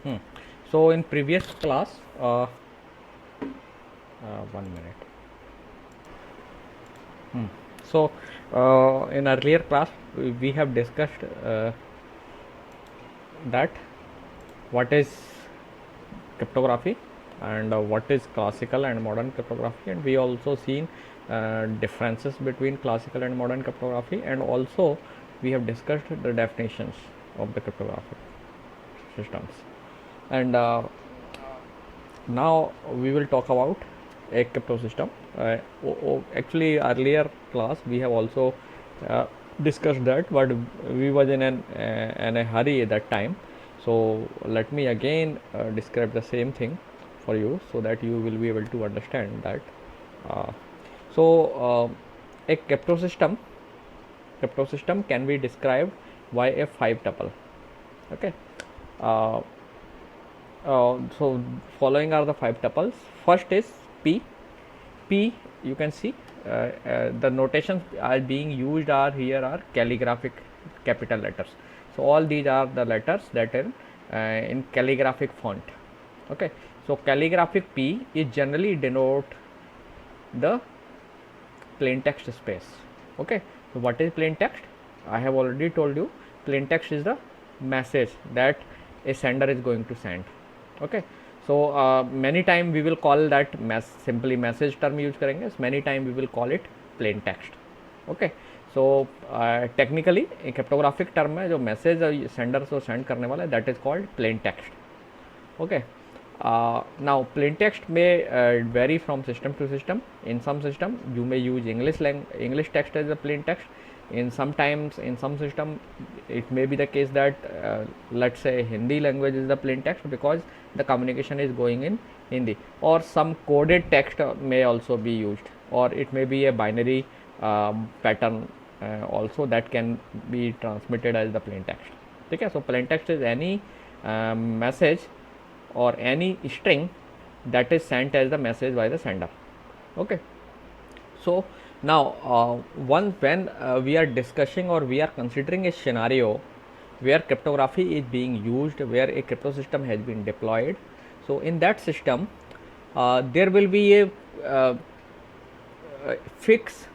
Hmm. So in previous class, 1 minute. So in earlier class, we have discussed that what is cryptography and what is classical and modern cryptography, and we also seen differences between classical and modern cryptography, and also we have discussed the definitions of the cryptographic systems. And now we will talk about a crypto system. Actually, earlier class we have also uh, discussed that, but we was in a hurry at that time. So let me again describe the same thing for you, so that you will be able to understand that. Uh, a crypto system can be described by a five tuple. Okay. Uh, so following are the five tuples. First is P. P, you can see the notations are being used are here are calligraphic capital letters. So all these are the letters that are in calligraphic font. Okay. So calligraphic P is generally denote the plain text space. Okay. So what is plain text? I have already told you, plain text is the message that a sender is going to send. Okay. So many time we will call that simply message term use करेंगे, many time we will call it plain text. Okay. So technically एक cryptographic term है जो message sender को send करने वाला है, that is called plain text. Okay. Now plain text may vary from system to system. In some system you may use English text as a plain text. In sometimes in some system it may be the case that let's say Hindi language is the plain text because the communication is going in Hindi, or some coded text may also be used, or it may be a binary pattern also that can be transmitted as the plain text. Okay. So plain text is any message or any string that is sent as the message by the sender. Okay. So now when we are discussing or we are considering a scenario where cryptography is being used, where a crypto system has been deployed, so in that system there will be a fix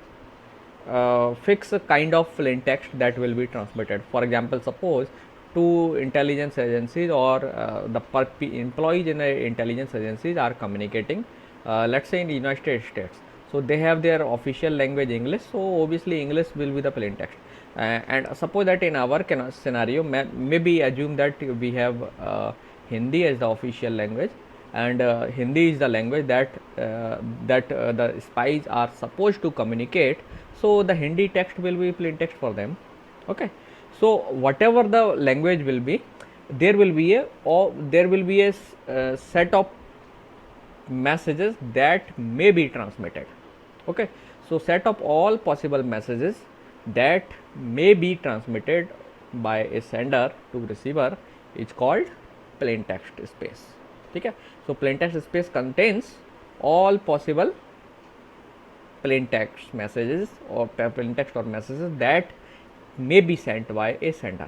kind of plain text that will be transmitted. For example, suppose two intelligence agencies or the employees in intelligence agencies are communicating, let's say in the United States. So they have their official language English, so obviously English will be the plain text. And suppose that in our scenario, maybe assume that we have Hindi as the official language, and Hindi is the language that the spies are supposed to communicate. So the Hindi text will be plain text for them. Okay. So whatever the language will be, there will be a set of messages that may be transmitted. Okay. So set of all possible messages that may be transmitted by a sender to receiver is called plain text space. Okay. So plain text space contains all possible plain text messages or plain text or messages that may be sent by a sender.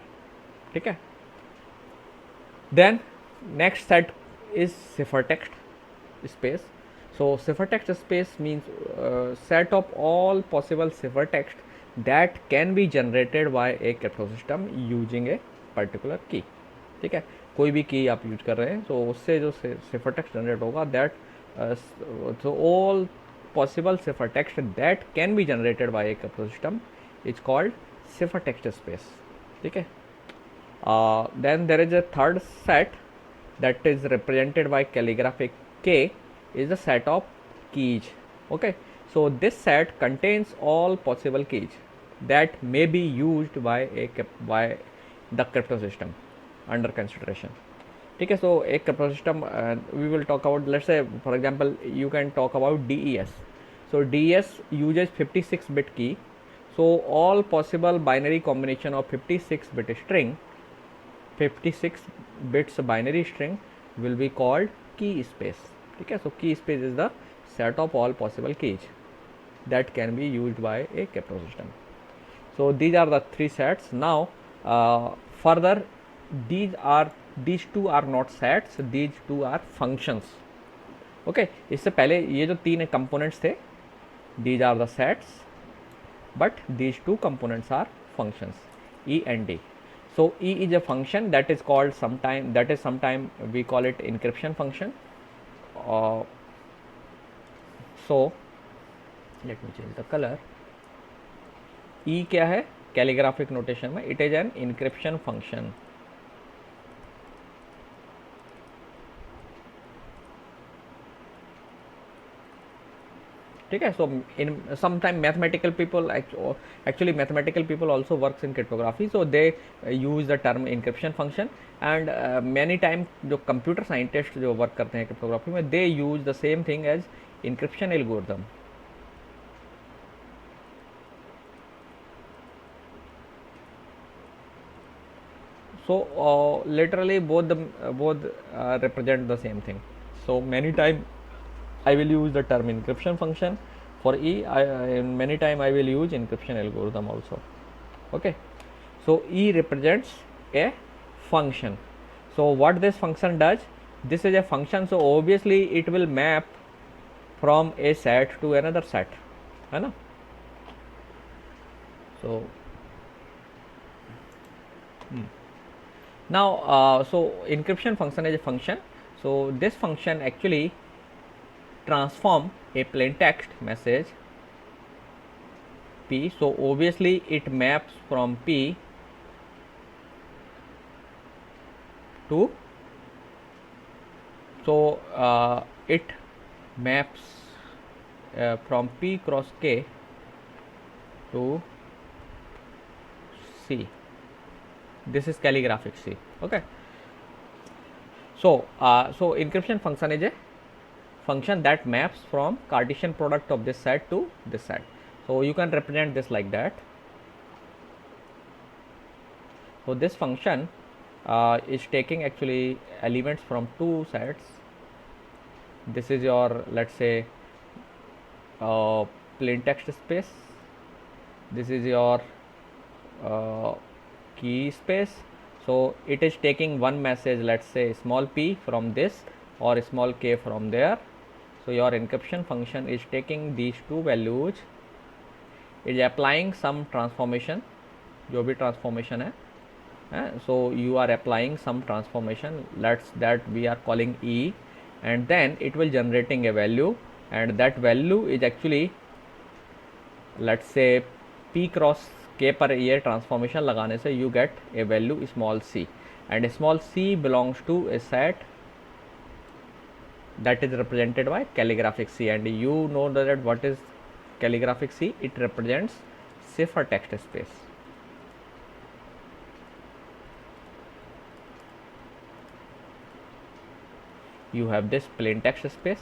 Okay. Then next set is ciphertext space. So ciphertext space means set of all possible ciphertext that can be generated by a crypto system using a particular key. ठीक है, कोई भी की आप use कर रहे हैं, तो उससे जो ciphertext जनरेट होगा, that so all possible ciphertext that can be generated by a crypto system is called ciphertext space. ठीक है. Then there is a third set that is represented by calligraphic K, is the set of keys. Okay. So this set contains all possible keys that may be used by the crypto system under consideration. Okay. So a crypto system we will talk about, let's say for example you can talk about DES. So DES uses 56-bit key. So all possible binary combination of 56-bit string, 56 bits binary string will be called key space. Okay. So key space is the set of all possible keys that can be used by a crypto system. So these are the three sets. Now further, these are these two are not sets, these two are functions. Okay, इससे पहले ये जो तीन components थे, these are the sets, but these two components are functions, E and D. So E is a function that is called sometime we call it encryption function. So let me change the color. E क्या है calligraphic notation में? It is an encryption function. ठीक है. So in some time mathematical people, actually mathematical people also works in cryptography, so they use the term encryption function. And many time जो computer scientist जो work करते हैं cryptography में, they use the same thing as encryption algorithm. So literally both represent the same thing. So many time I will use the term encryption function for E. Many time I will use encryption algorithm also. Okay. So E represents a function. So what this function does? This is a function. So obviously it will map from a set to another set. है ना? So now so encryption function is a function. So this function actually transform a plain text message P. So obviously it maps from P to, so it maps from P cross K to C. This is calligraphic C. Okay. So so encryption function is a function that maps from Cartesian product of this set to this set. So you can represent this like that. So this function is taking actually elements from two sets. This is your, let's say, plain text space. This is your key space. So it is taking one message, let's say small p from this or small k from there. So your encryption function is taking these two values, it is applying some transformation, जो भी transformation है, so you are applying some transformation, that we are calling E, and then it will generating a value, and that value is actually, let's say, p cross k पर ये transformation लगाने से you get a value small c, and small c belongs to a set that is represented by calligraphic C. And you know that what is calligraphic C? It represents cipher text space. You have this plain text space,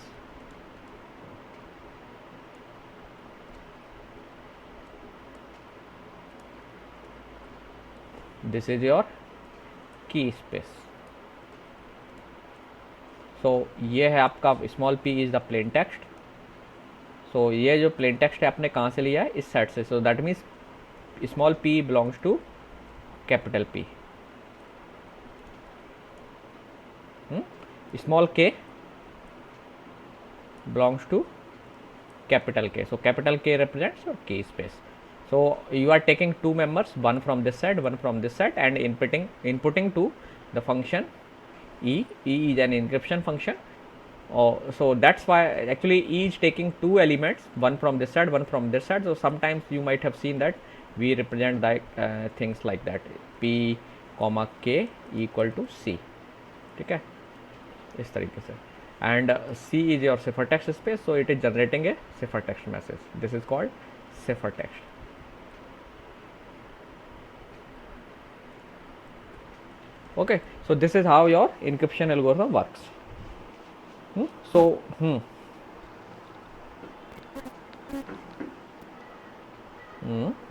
this is your key space. So ये है आपका small p is the plain text. So ये जो plain text है आपने कहाँ से लिया है? इस सेट से. So that means small p belongs to capital P. Small k belongs to capital K. So capital K represents your key space. So you are taking two members, one from this set, one from this set, and inputting to the function E. E is an encryption function. So that's why actually E is taking two elements, one from this side, one from this side. So sometimes you might have seen that we represent that things like that, P comma K equal to C. ठीक है, इस तरीके से. And C is your ciphertext space, so it is generating a ciphertext message. This is called ciphertext. Okay, so this is how your encryption algorithm works. So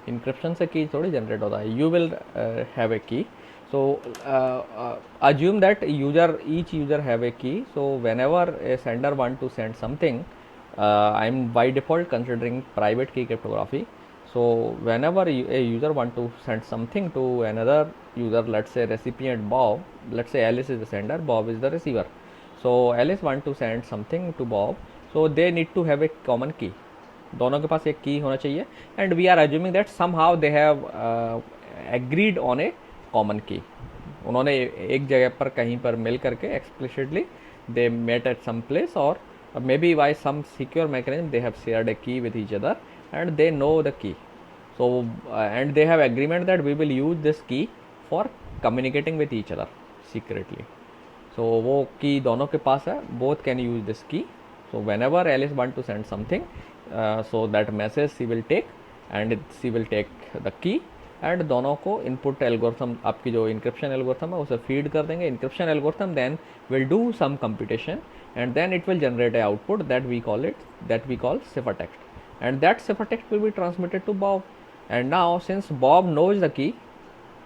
encryption से key थोड़ी generate होता है. You will have a key. So assume that each user have a key. So whenever a sender want to send something, I am by default considering private key cryptography. So whenever a user want to send something to another user, let's say recipient Bob, let's say Alice is the sender, Bob is the receiver. So Alice want to send something to Bob, so they need to have a common key. दोनों के पास एक key होना चाहिए, and we are assuming that somehow they have agreed on a common key. उन्होंने एक जगह पर कहीं पर मिल करके explicitly they met at some place, और maybe by some secure mechanism they have shared a key with each other and they know the key. So and they have agreement that we will use this key for communicating with each other secretly. सो वो की दोनों के पास है, both can use this की. So whenever Alice want to send something, so that message she will take and she will take the key, and दोनों को input algorithm, आपकी जो encryption algorithm है उसे feed कर देंगे. encryption algorithm then will do some computation and then it will generate a output that we call ciphertext, and that ciphertext will be transmitted to Bob. And now since Bob knows the key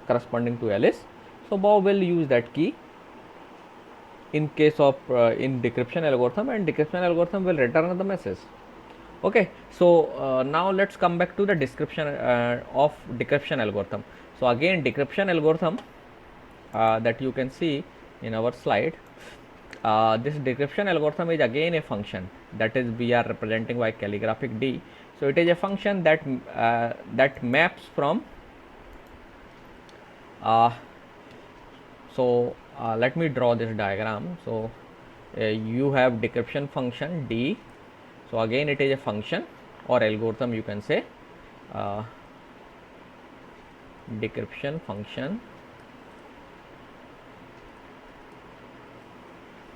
corresponding to Alice, so Bob will use that key in case of in decryption algorithm, and decryption algorithm will return the message. Okay, so now let's come back to the description of decryption algorithm. So again, decryption algorithm that you can see in our slide, this decryption algorithm is again a function that is we are representing by calligraphic D. So it is a function that maps from let me draw this diagram. So you have decryption function D. So again it is a function or algorithm, you can say decryption function.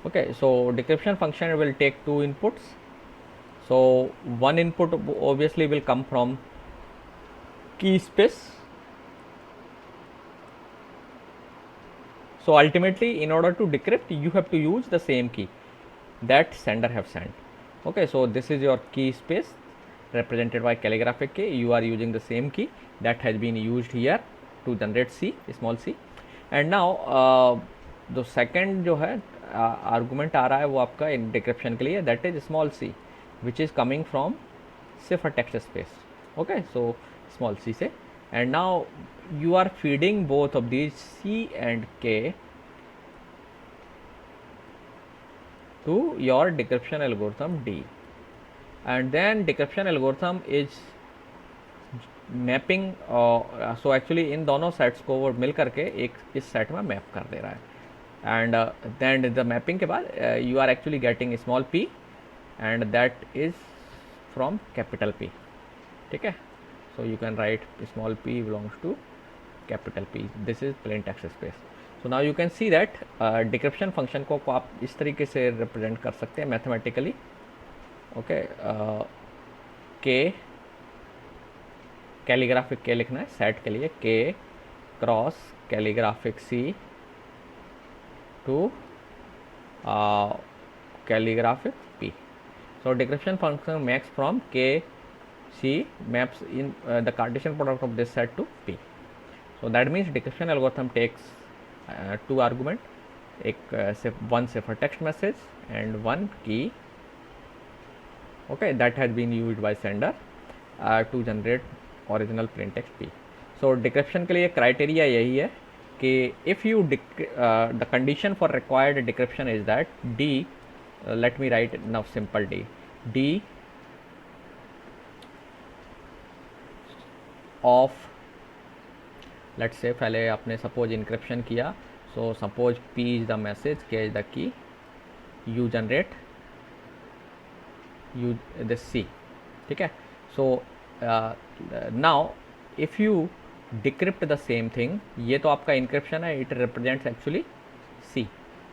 Okay, so decryption function will take two inputs. So one input obviously will come from key space. So ultimately, in order to decrypt, you have to use the same key that sender have sent. Okay, so this is your key space represented by calligraphic K. You are using the same key that has been used here to generate C, small c. And now the second जो है argument आ रहा है वो आपका in decryption के लिए, that is small c, which is coming from ciphertext space. Okay, so small c से, and now you are feeding both of these C and K to your decryption algorithm D, and then decryption algorithm is mapping. So actually इन दोनों sets को वो मिल करके एक इस set में map कर दे रहा है, and then the mapping के बाद you are actually getting small p, and that is from capital P. ठीक है, so you can write small p belongs to capital P. This is plain text space. So now you can see that decryption function को आप इस तरीके से represent कर सकते हैं mathematically. Okay, K calligraphic K लिखना है set के लिए, K cross calligraphic C to calligraphic P. So decryption function maps from K C maps in the Cartesian product of this set to P. So that means decryption algorithm takes two argument, one ciphertext message and one key. Okay, that has been used by sender to generate original plain text P. So decryption के लिए criteria यही है कि if you the condition for required decryption is that D, let me write now simple D of, let's say पहले आपने suppose encryption किया, so suppose P is the message, K is the key, you generate this C. ठीक है, so now if you decrypt the same thing, ये तो आपका encryption है, it represents actually C,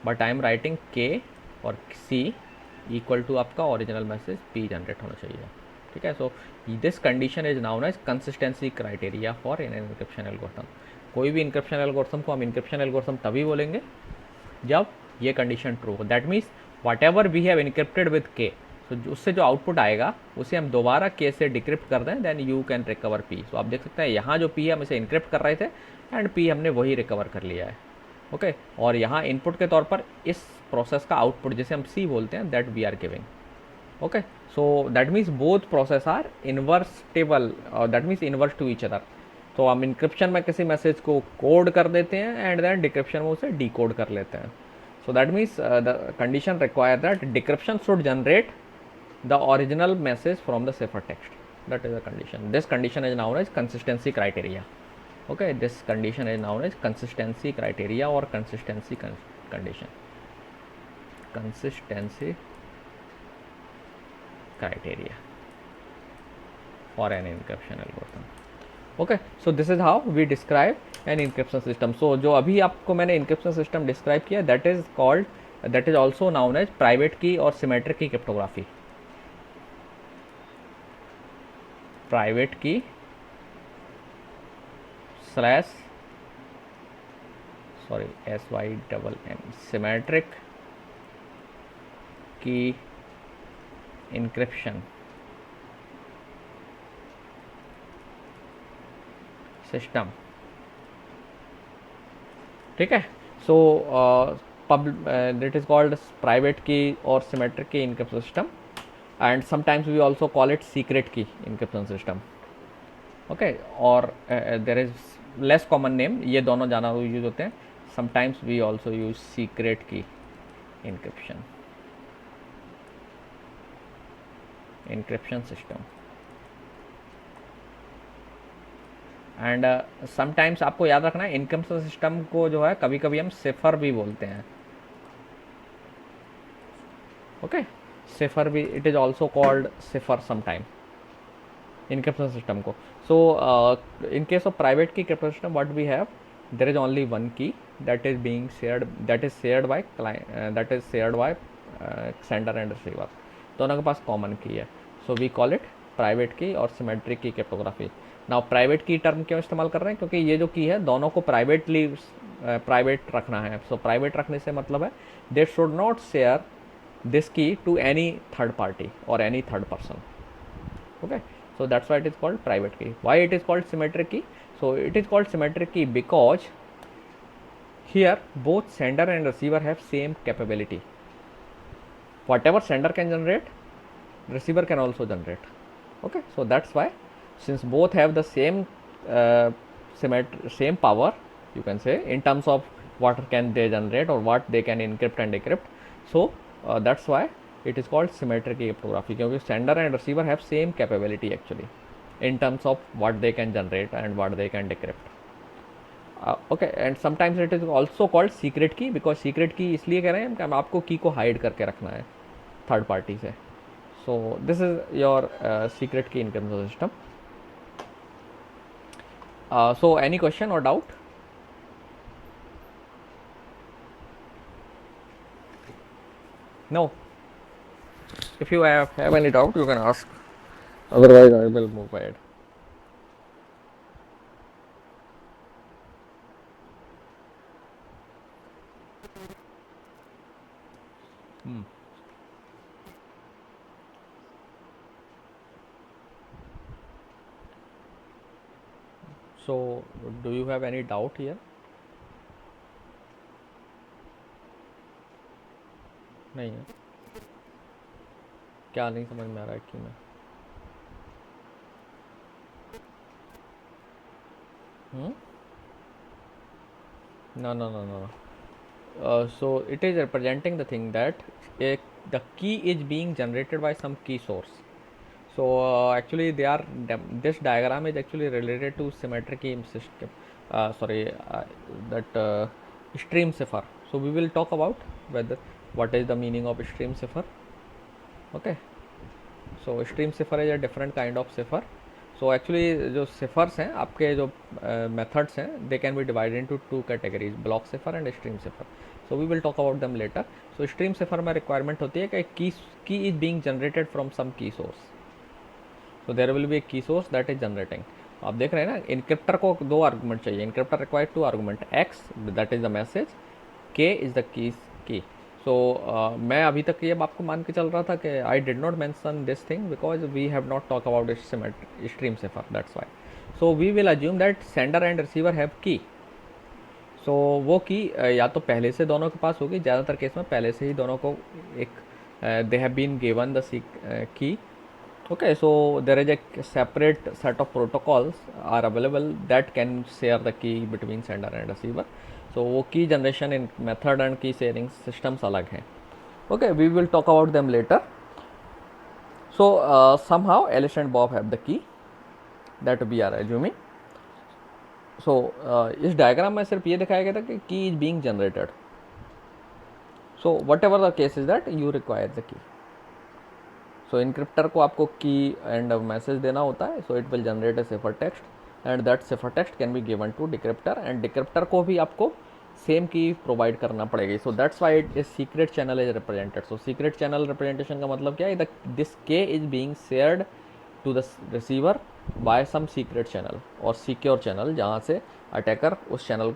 but I am writing K और C equal to आपका original message P generate होना चाहिए. ठीक है, so this condition is known as consistency criteria for an encryption algorithm. कोई भी encryption algorithm को हम encryption algorithm तभी बोलेंगे जब ये condition true हो. That means whatever we have encrypted with K, so उससे जो आउटपुट आएगा उसे हम दोबारा K से डिक्रिप्ट कर दें, then you can recover P. So आप देख सकते हैं यहाँ जो P है हम इसे इनक्रिप्ट कर रहे थे एंड P हमने वही रिकवर कर लिया है. ओके, और यहाँ इनपुट के तौर पर इस प्रोसेस का आउटपुट जिसे हम C बोलते हैं that we are giving. Okay, so that means both process are invertible, that means inverse to each other. तो हम इंक्रिप्शन में किसी मैसेज को कोड कर देते हैं एंड देन डिक्रिप्शन में उसे डिकोड कर लेते हैं. So that means the condition require that decryption should generate the original message from the cipher text. That is the condition. This condition is known as consistency criteria. Okay, this condition is known as consistency criteria or consistency condition. Consistency criteria for an encryption algorithm. Okay, so this is how we describe an encryption system. So जो अभी आपको मैंने encryption system describe किया, that is also known as private key or symmetric key cryptography. Private key slash SYMM symmetric key encryption system. ठीक है. So it is called private key or symmetric key encryption system, and sometimes we also call it secret key encryption system. Okay, or there is less common name, ये दोनों ज़्यादा use होते हैं. Sometimes we also use secret key encryption system. And sometimes आपको याद रखना है इनकम्प्शन system को जो है कभी कभी हम सिफर भी बोलते हैं. ओके, सिफर भी, it is also called cipher sometime encryption system को. So in case of private key crypto system what we have, there is only one key that is shared by sender and receiver. दोनों के पास common key है. So we call it private key और symmetric key cryptography. Now private key term क्यों इस्तेमाल कर रहे हैं, क्योंकि ये जो की है दोनों को प्राइवेट रखना है. सो प्राइवेट रखने से मतलब है they should not share this की टू एनी थर्ड पार्टी और any third person. Okay, so that's why it is called private key. Why it is called symmetric key? So it is called symmetric key because here both sender and receiver have same capability. Whatever sender can generate, receiver can also generate. Okay, so that's why, since both have the same same power, you can say, in terms of what can they generate or what they can encrypt and decrypt. So that's why it is called symmetric cryptography, because sender and receiver have same capability actually in terms of what they can generate and what they can decrypt. Okay, and sometimes it is also called secret key, because secret key इसलिए कह रहे हैं कि हम आपको की को hide करके रखना है थर्ड पार्टी से. So this is your secret key encryption system. So any question or doubt? No. If you have any doubt, you can ask. Otherwise, I will move ahead. So, do you have any doubt here? नहीं है. क्या नहीं समझ में आ रहा है कि मैं No. So it is representing the thing that the key is being generated by some key source. So actually this diagram is actually related to symmetric key system. Stream cipher. So we will talk about what is the meaning of stream cipher. Okay, so stream cipher is a different kind of cipher. So actually जो ciphers हैं आपके जो methods हैं, they can be divided into two categories, block cipher and stream cipher. So we will talk about them later. So stream cipher में requirement होती है कि key is being generated from some key source. So there will be a key source that is generating. आप देख रहे हैं ना, encryptor को दो argument चाहिए. Encryptor requires two argument. X, that is the message. K is the key. So मैं अभी तक ये आपको मान के चल रहा था कि I did not mention this thing because we have not talked about stream cipher. That's why. So we will assume that sender and receiver have key. So वो की या तो पहले से दोनों के पास होगी, ज़्यादातर केस में पहले से ही दोनों को एक they have been given the key. Okay, so there is a separate set of protocols are available that can share the key between sender and receiver. So वो key generation in method and key sharing systems अलग हैं. Okay, we will talk about them later. So somehow Alice and Bob have the key that we are assuming. So इस diagram में सिर्फ ये दिखाया गया था कि key is being generated. So whatever the case is that you require the key. So encryptor को आपको key and message देना होता है. So it will generate a cipher text and that cipher text can be given to decryptor and decryptor को भी आपको same key provide करना पड़ेगी. So that's why it is secret channel is represented. So secret channel representation का मतलब क्या है? This key is being shared to the receiver by some secret channel और secure channel जहाँ से attacker उस channel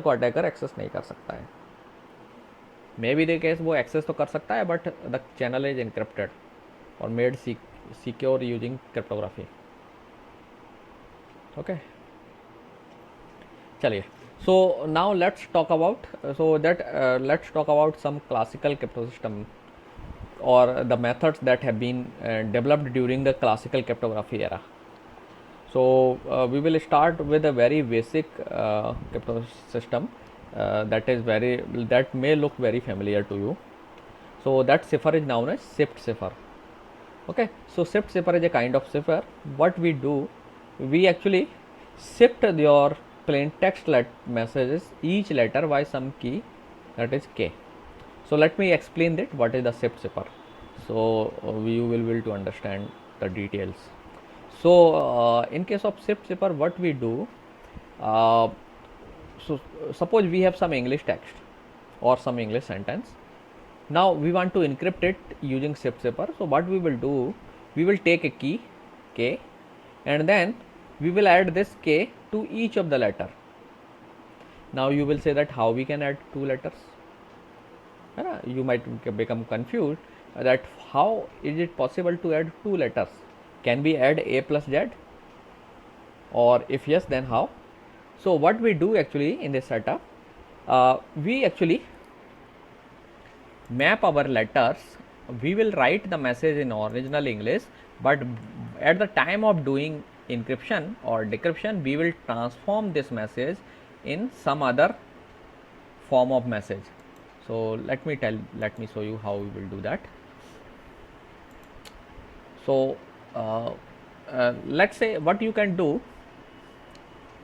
को attacker access नहीं कर सकता है. मे बी द केस वो एक्सेस तो कर सकता है but the channel is encrypted और made secure using cryptography. Okay, चलिए. So now let's talk about some classical crypto system और the methods that have been developed during the classical cryptography era. So we will start with a very basic crypto system that may look very familiar to you. So that cipher is known as shift cipher. Okay, so shift cipher is a kind of cipher. What we do, we actually shift your plain text messages each letter by some key that is k. So let me explain that what is the shift cipher. So you will be able to understand the details. So in case of shift cipher, what we do, so suppose we have some English text or some English sentence. Now we want to encrypt it using shift cipher. So what we will do, we will take a key k and then we will add this k to each of the letter. Now you will say that how we can add two letters. You might become confused that how is it possible to add two letters. Can we add a plus z, or if yes, then how? So what we do actually in this setup, we actually map our letters. We will write the message in original English, but at the time of doing encryption or decryption, we will transform this message in some other form of message. So let me show you how we will do that. So let's say what you can do,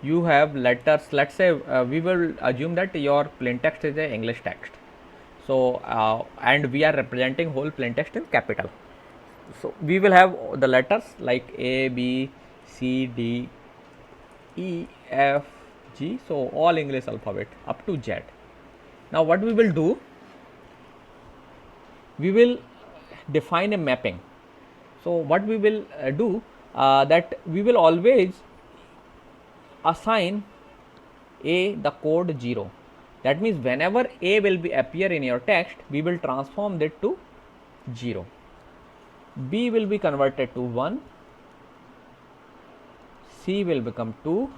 you have letters. Let's say we will assume that your plain text is a English text. So and we are representing whole plain text in capital. So we will have the letters like A, B, C, D, E, F, G. So all English alphabet up to Z. Now what we will do, we will define a mapping. So what we will do, that we will always assign A the code 0. That means whenever A will be appear in your text, we will transform that to 0. B will be converted to 1. C will become 2.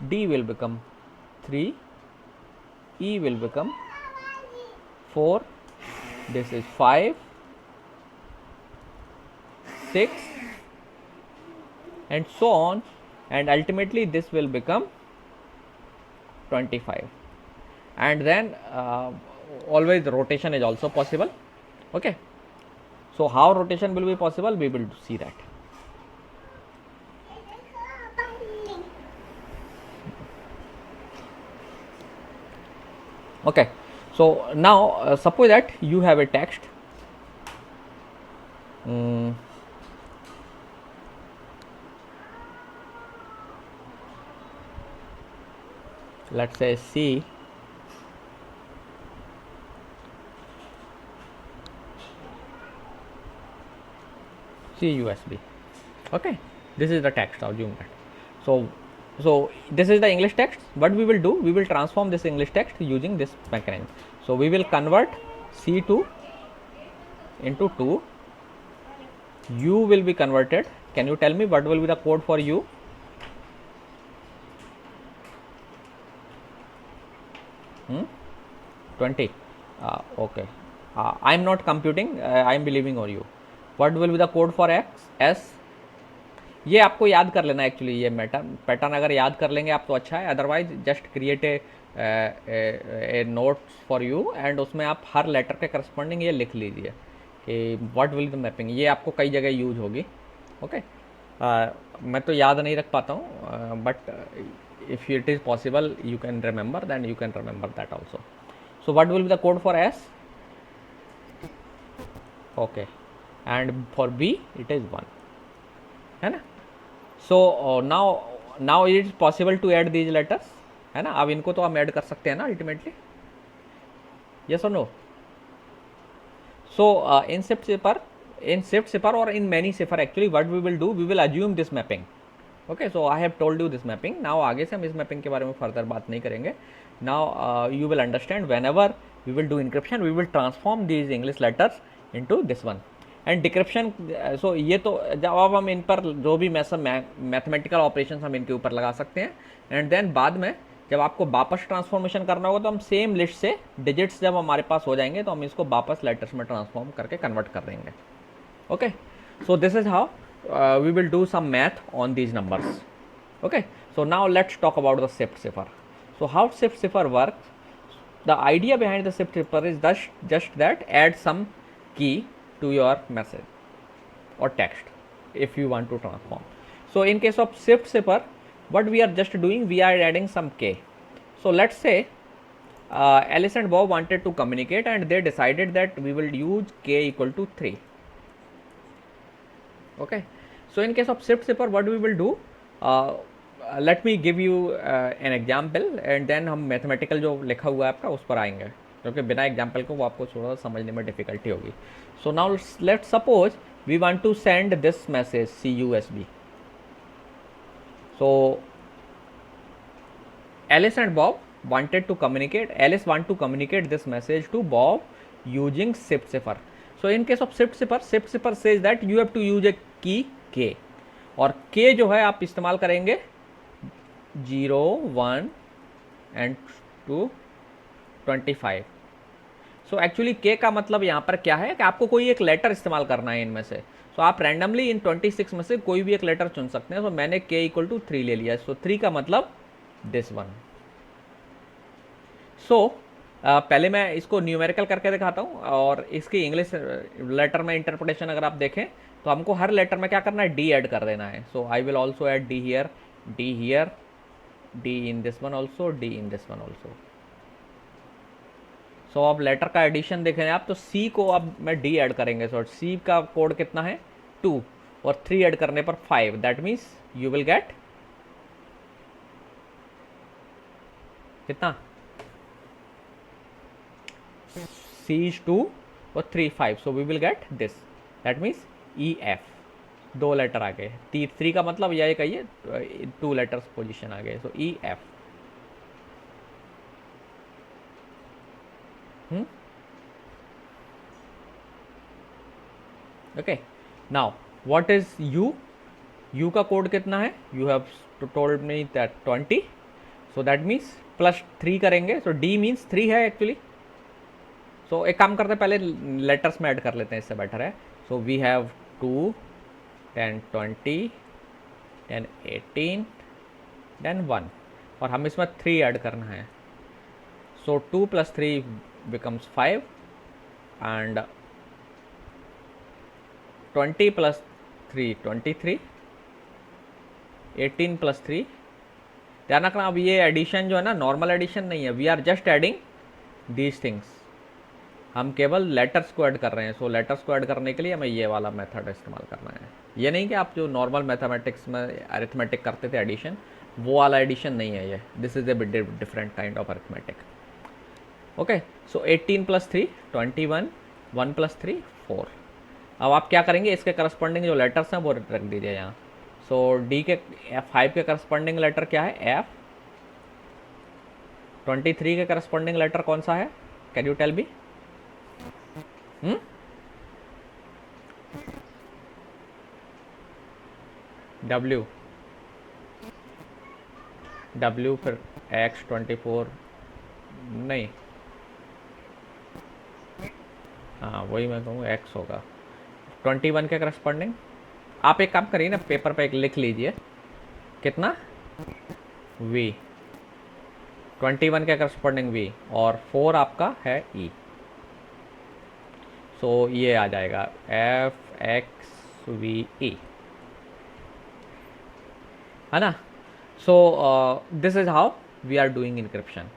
D will become 3. E will become 4. This is 5. 6 and so on, and ultimately this will become 25, and then always rotation is also possible. Okay, so how rotation will be possible, we will see that. Okay, so now suppose that you have a text. Let's say C USB. Okay, this is the text. Assume that. So this is the English text. What we will do, we will transform this English text using this mechanism. So we will convert C2 into 2. U will be converted. Can you tell me what will be the code for U? Hmm? 20. Okay. I am not computing, I am believing on you. What will be the code for x S? ये आपको याद कर लेना actually, ये pattern अगर याद कर लेंगे आप तो अच्छा है, otherwise just create a notes for you and उसमें आप हर लेटर के करस्पॉन्डिंग ये लिख लीजिए कि व्हाट विल द मैपिंग. ये आपको कई जगह यूज होगी. ओके मैं तो याद नहीं रख पाता हूँ, but if it is possible you can remember, then you can remember that also. So what will be the code for S? Okay, and for B it is 1, है ना. So now it is possible to add these letters, है ना. अब इनको तो हम add कर सकते हैं ना अल्टीमेटली, यस और no. So in shift cipher और in many cipher actually what we will do, we will assume this mapping. Okay, so I have told you this mapping. Now आगे से हम इस मैपिंग के बारे में फर्दर बात नहीं करेंगे. Now you will understand whenever we will do encryption we will transform these English letters into this one. And decryption, so ये तो जब अब हम इन पर जो भी मैथमेटिकल ऑपरेशन हम इनके ऊपर लगा सकते हैं. एंड देन बाद में जब आपको वापस ट्रांसफॉर्मेशन करना होगा तो हम सेम लिस्ट से डिजिट्स जब हमारे पास हो जाएंगे तो हम इसको वापस लेटर्स में ट्रांसफॉर्म करके कन्वर्ट कर देंगे. Okay, so this is how we will do some math on these numbers. Okay, so now let's talk about the shift cipher. So how shift cipher work? The idea behind the shift cipher is just that add some key to your message or text if you want to transform. So in case of shift zipper, what we are just doing, we are adding some k. So let's say Alice and Bob wanted to communicate and they decided that we will use k equal to 3. Okay, so in case of shift zipper what we will do, let me give you an example and then हम mathematical जो लिखा हुआ है आपका उस पर आएंगे, क्योंकि बिना एग्जाम्पल को वो आपको थोड़ा समझने में डिफिकल्टी होगी. So now let's suppose we want to send this message CUSB. So Alice and Bob wanted to communicate. Alice want to communicate this message to Bob using shift cipher. So in case of shift cipher says that you have to use a key k, और k जो है आप इस्तेमाल करेंगे 0, 1 and 2, 25. So actually के का मतलब यहाँ पर क्या है कि आपको कोई एक लेटर इस्तेमाल करना है इनमें से. सो आप रैंडमली इन 26 में से कोई भी एक लेटर चुन सकते हैं. सो मैंने k इक्वल टू 3 ले लिया. सो 3 का मतलब दिस वन. सो पहले मैं इसको न्यूमेरिकल करके दिखाता हूँ और इसकी इंग्लिश लेटर में इंटरप्रिटेशन अगर आप देखें तो हमको हर लेटर में क्या करना है, डी ऐड कर देना है. So I will also add D here, D in this one also, D in this one also. So अब लेटर का एडिशन देखें आप तो C को अब मैं D ऐड करेंगे. सो C का कोड कितना है 2 और 3 ऐड करने पर 5. That means you will get कितना, C is 2 और 3 5. So we will get this. That means EF. 2 letter आ गए. 3 का मतलब यह कहिए 2 लेटर्स पोजिशन आ गए. सो EF. Okay, now what is U का कोड कितना है? You have told me that 20. So that means plus 3 करेंगे. So D means 3 है एक्चुअली. So एक काम करते हैं, पहले लेटर्स में ऐड कर लेते हैं, इससे बेटर है. So we have 2, then 20, then 18, then 1 और हम इसमें 3 ऐड करना है. So 2 plus 3 becomes 5 and 20 plus 3 23, 18 plus 3. ध्यान रखना अब ये एडिशन जो है ना नॉर्मल एडिशन नहीं है. We are just adding these things. हम केवल लेटर्स को ऐड कर रहे हैं. सो लेटर्स को ऐड करने के लिए हमें ये वाला मेथड इस्तेमाल करना है. ये नहीं कि आप जो नॉर्मल मैथमेटिक्स में अरिथमेटिक करते थे एडिशन, वो वाला एडिशन नहीं है ये. This is A bit different kind of arithmetic. Okay, so 18 plus 3 21, 1 plus 3 4. अब आप क्या करेंगे, इसके करस्पॉन्डिंग जो लेटर्स हैं वो रख दीजिए यहाँ. सो डी के F5 के करस्पॉन्डिंग लेटर क्या है? F. 23 के करस्पॉन्डिंग लेटर कौन सा है? Can you tell me? W फिर X 24 नहीं, हाँ वही मैं कहूँगा x होगा 21 के करस्पॉन्डिंग। आप एक काम करिए ना, पेपर पे एक लिख लीजिए कितना v, 21 के करस्पॉन्डिंग v और 4 आपका है e। सो ये आ जाएगा एफ एक्स वी ई, है ना। So this is how we are doing encryption.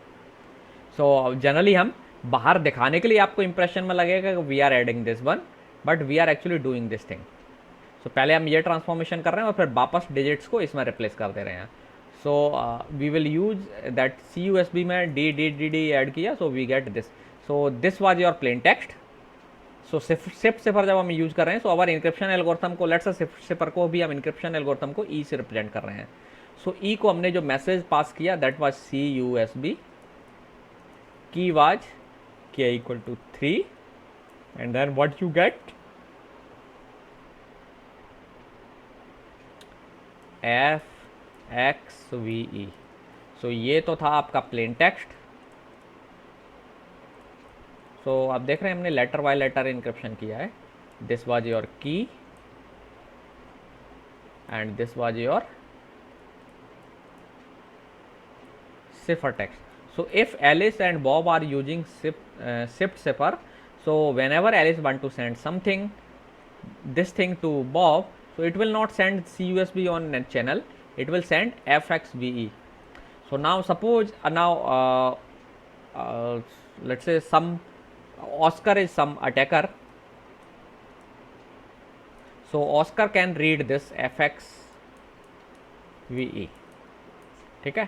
So generally हम बाहर दिखाने के लिए आपको इंप्रेशन में लगेगा कि we are adding this one, but we are actually doing this thing. So पहले हम ये ट्रांसफॉर्मेशन कर रहे हैं और फिर वापस डिजिट्स को इसमें रिप्लेस कर दे रहे हैं। So we will use that C U S B में D D D D add किया, so we get this. So this was your plain text. So shift cipher जब हम यूज कर रहे हैं, सो अवर इंक्रिप्शन एल्गोरिथम को, let's say shift cipher को भी हम इंक्रिप्शन एल्गोरिथम को ई से रिप्रेजेंट कर रहे हैं। सो ई को हमने जो मैसेज पास किया that was C U S B, key was k equal to 3 and then what you get F X V E. So ये तो था आपका प्लेन टेक्स्ट। सो आप देख रहे हैं हमने लेटर बाय लेटर इंक्रिप्शन किया है। दिस वाज योर की and this was your cipher text. So if Alice and Bob are using shift cipher, so whenever Alice want to send something, this thing to Bob, so it will not send CUSB on net channel, it will send FXVE. So now suppose let's say some Oscar is some attacker, so Oscar can read this FXVE, ठीक है।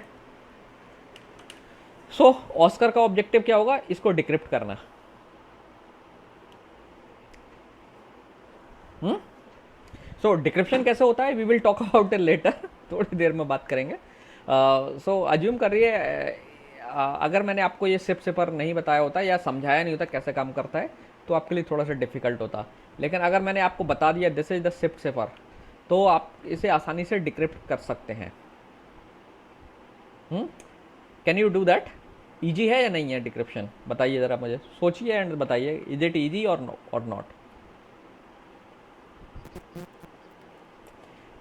सो Oscar का objective क्या होगा, इसको decrypt करना। सो decryption कैसे होता है, we will talk about it later, थोड़ी देर में बात करेंगे। सो अज्यूम कर रही है अगर मैंने आपको ये शिफ्ट सिफर नहीं बताया होता या समझाया नहीं होता कैसे काम करता है, तो आपके लिए थोड़ा सा डिफिकल्ट होता। लेकिन अगर मैंने आपको बता दिया दिस इज द शिफ्ट सिफर, तो आप इसे आसानी से डिक्रिप्ट कर सकते हैं। Can you do that? Easy है या नहीं है डिक्रिप्शन, बताइए ज़रा मुझे, सोचिए एंड बताइए, इज इट ईजी और नॉट।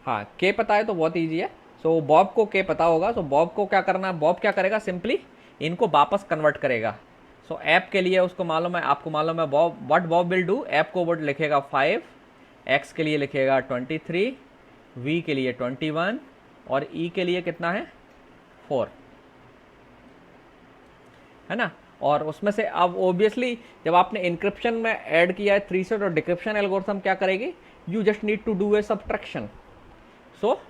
हाँ के पता है तो बहुत ईजी है। सो बॉब को के पता होगा, सो बॉब को क्या करना है, बॉब क्या करेगा, सिंपली इनको वापस कन्वर्ट करेगा। सो ऐप के लिए उसको मालूम है, आपको मालूम है Bob, what Bob will do, app को वो लिखेगा 5, एक्स के लिए लिखेगा 23, वी के लिए 21 और ई के लिए कितना है 4, है ना। और उसमें से अब ओबियसली जब आपने इंक्रिप्शन में ऐड किया है 3 से, तो डिक्रिप्शन एल्गोरिथम क्या करेगी, you just need to do a subtraction. So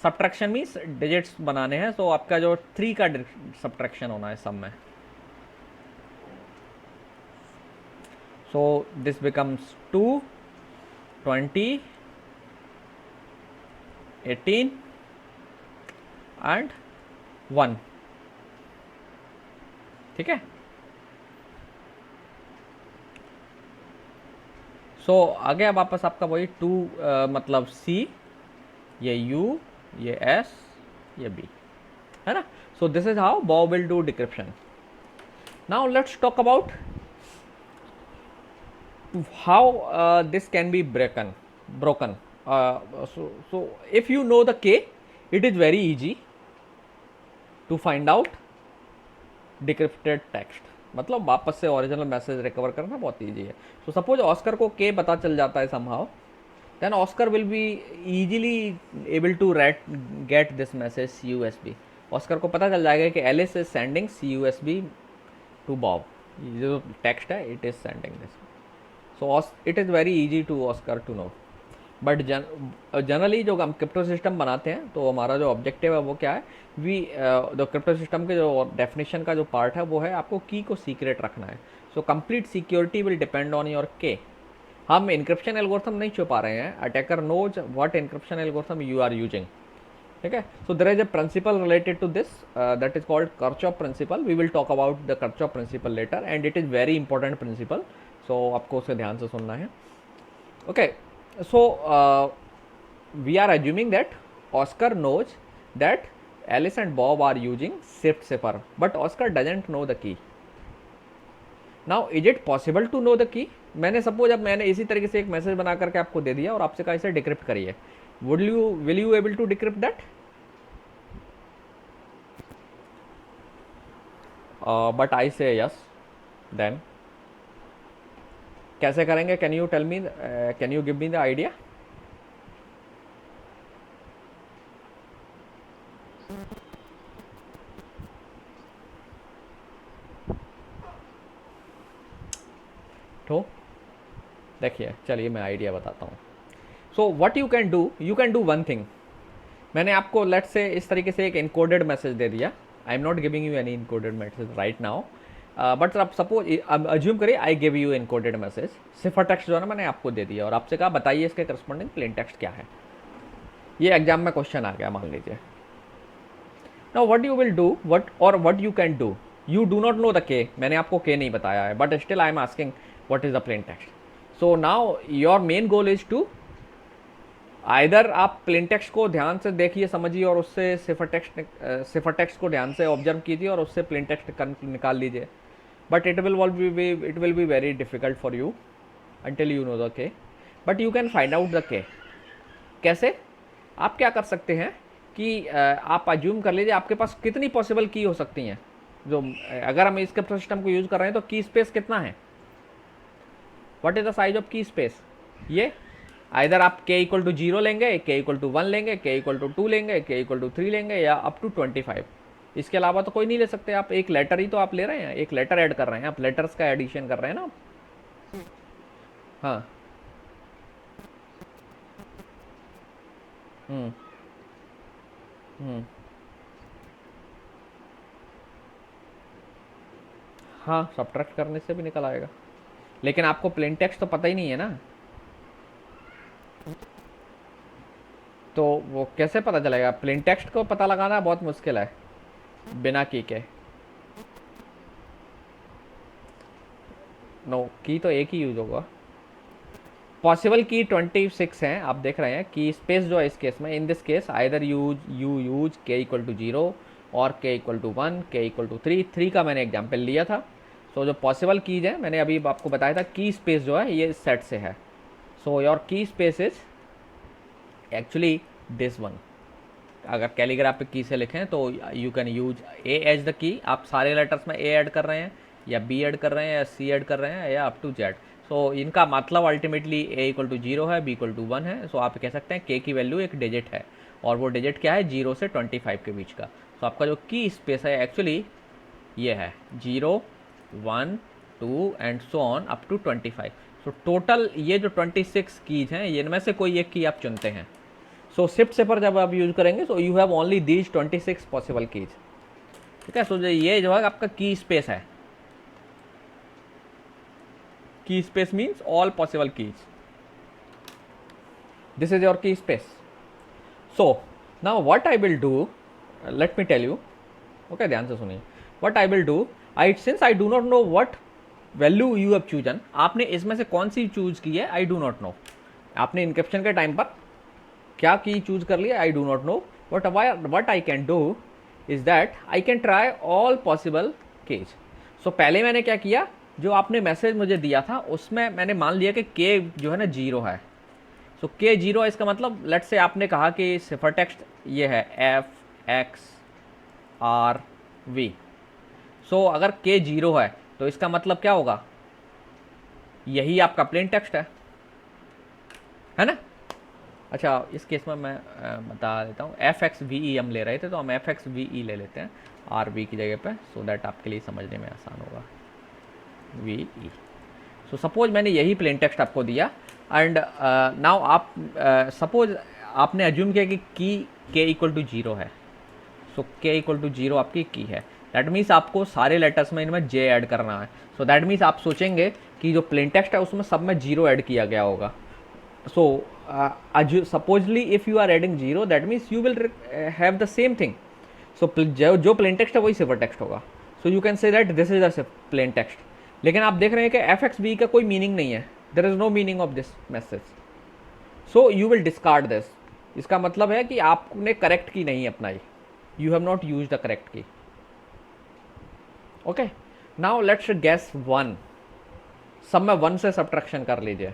subtraction means digits बनाने हैं, सो आपका जो 3 का सब्ट्रैक्शन होना है सब में। सो दिस बिकम्स 2, 20, 18 एंड 1, ठीक है। सो आगे अब वापस आपका वही 2 मतलब C, ये U, ये S, ये B, है ना। So this is how Bob will do decryption. Now let's talk about how this can be broken. So if you know the K, it is very easy to find out decrypted text, मतलब वापस से original message recover करना बहुत easy है। So suppose Oscar को के पता चल जाता है somehow, then Oscar will be easily able to get this message CUSB। Oscar को पता चल जाएगा कि Alice is sending CUSB to Bob, ये जो टेक्स्ट है it is sending this. So it is very easy to Oscar to know. But generally जो हम क्रिप्टो सिस्टम बनाते हैं, तो हमारा जो ऑब्जेक्टिव है वो क्या है, वी जो क्रिप्टो सिस्टम के जो डेफिनेशन का जो पार्ट है वो है आपको की को सीक्रेट रखना है। So complete security will depend on your K. हम इंक्रिप्शन एल्गोरिथम नहीं छुपा रहे हैं, attacker knows what encryption algorithm you are using, ठीक है। So there is a principle related to this that is called Kerckhoff principle. We will talk about the Kerckhoff principle later and it is very important principle, so आपको उसे ध्यान से सुनना है, okay. So we are assuming that Oscar knows that Alice and Bob are using shift cipher, but Oscar doesn't know the key. Now is it possible to know the key? मैंने suppose अब मैंने इसी तरीके से एक message बना करके आपको दे दिया और आपसे कहा इसे डिक्रिप्ट करिए, will you able to decrypt that? But I say yes. देन कैसे करेंगे? Can you tell me, can you give me the idea? तो देखिए, चलिए मैं आइडिया बताता हूँ। So what you can do one thing. मैंने आपको लेट से इस तरीके से एक इनकोडेड मैसेज दे दिया। I am not giving you any encoded message right now, but अब सपोज अज्यूम करिए I give you encoded message, cipher text जो है ना मैंने आपको दे दिया और आपसे कहा बताइए इसके करस्पॉन्डिंग प्लेन टेक्स्ट क्या है। ये एग्जाम में क्वेश्चन आ गया मान लीजिए। Now what you will do, what you can do, you do not know the k, मैंने आपको के नहीं बताया है, but still I am asking what is the plain text. So now your main goal is to, either आप plain text को ध्यान से देखिए समझिए और उससे सिफर टेक्स्ट को ध्यान से ऑब्जर्व कीजिए और उससे प्लेन टेक्स्ट निकाल लीजिए, but it will be very difficult for you until you know the K, but you can find out the K. कैसे? आप क्या कर सकते हैं कि आप अज्यूम कर लीजिए आपके पास कितनी पॉसिबल की हो सकती हैं, जो अगर हम इसके सिस्टम को यूज़ कर रहे हैं तो की स्पेस कितना है, what is the size of की स्पेस। ये आइदर आप k इक्वल टू 0 लेंगे, k इक्वल टू 1 लेंगे, k इक्वल टू 2 लेंगे, k इक्वल टू 3 लेंगे या अप टू 25। इसके अलावा तो कोई नहीं ले सकते आप। एक लेटर ही तो आप ले रहे हैं, एक लेटर ऐड कर रहे हैं, आप लेटर्स का एडिशन कर रहे हैं ना। हाँ हम्म हम्म हाँ, सब्ट्रैक्ट करने से भी निकल आएगा, लेकिन आपको प्लेन टेक्स्ट तो पता ही नहीं है ना, तो वो कैसे पता चलेगा? प्लेन टेक्स्ट को पता लगाना बहुत मुश्किल है बिना की के। नो, की तो एक ही यूज होगा। पॉसिबल की 26 हैं, आप देख रहे हैं की स्पेस जो है इस केस में, in this case either you use के इक्वल टू 0 और के इक्वल टू 1, के इक्वल टू 3 का मैंने एग्जाम्पल लिया था। सो जो पॉसिबल कीज है मैंने अभी आपको बताया था, की स्पेस जो है ये सेट से है। So your key space is actually this one. अगर कैलीग्राफिक की से लिखें तो you can use A as the key, आप सारे लेटर्स में ए ऐड कर रहे हैं या बी ऐड कर रहे हैं या सी ऐड कर रहे हैं या अप टू जेड। सो इनका मतलब अल्टीमेटली ए इक्वल टू 0 है, बी इक्वल टू 1 है। सो आप कह सकते हैं के की वैल्यू एक डिजिट है और वो डिजिट क्या है, 0 से 25 के बीच का। सो आपका जो की स्पेस है एक्चुअली ये है 0, 1, 2 and so on up to 25। सो टोटल ये जो 26 कीज हैं इनमें से कोई एक की आप चुनते हैं। सो शिफ्ट से पर जब आप यूज करेंगे so you have only these 26 possible keys. ठीक है, सो ये जो है आपका की स्पेस है। Key space means all possible keys, this is your key space. So now what I will do, let me tell you, okay ध्यान से सुनिए। What I will do, since I do not know what value you have chosen, आपने इसमें से कौन सी choose की है, आई डू नॉट नो। आपने इनक्रिप्शन के टाइम पर क्या की चूज कर लिया, I do not know, but what I can do is that I can try all possible keys. So पहले मैंने क्या किया, जो आपने मैसेज मुझे दिया था उसमें मैंने मान लिया कि के जो है ना 0 है। सो के 0 है, इसका मतलब लेट से आपने कहा कि सिफर टेक्स्ट ये है एफ एक्स आर वी। सो अगर के 0 है तो इसका मतलब क्या होगा, यही आपका प्लेन टेक्स्ट है ना। अच्छा, इस केस में मैं बता देता हूँ, एफ एक्स वी ई हम ले रहे थे तो हम एफ एक्स वी ई ले लेते हैं आर वी की जगह पे, सो दैट आपके लिए समझने में आसान होगा, वी ई। सो सपोज मैंने यही प्लेन टेक्स्ट आपको दिया एंड नाउ आप सपोज आपने अज्यूम किया कि के इक्वल टू 0 है। सो के इक्वल टू 0 आपकी की है, दैट मीन्स आपको सारे लेटर्स में इनमें जे ऐड करना है। सो दैट मीन्स आप सोचेंगे कि जो प्लेन टेक्स्ट है उसमें सब में 0 ऐड किया गया होगा। सो supposedly if you are adding 0 that means you will have the same thing। so जो प्लेन टेक्स्ट है वही सिफर टेक्स्ट होगा। so you can say that this is a plain text। लेकिन आप देख रहे हैं कि एफ एक्स बी का कोई मीनिंग नहीं है, there is no meaning of this message, so you will discard this. इसका मतलब है कि आपने करेक्ट की नहीं अपनाई, you have not use the correct key. Okay, now let's guess one. सब में 1 से सब्ट्रैक्शन कर लीजिए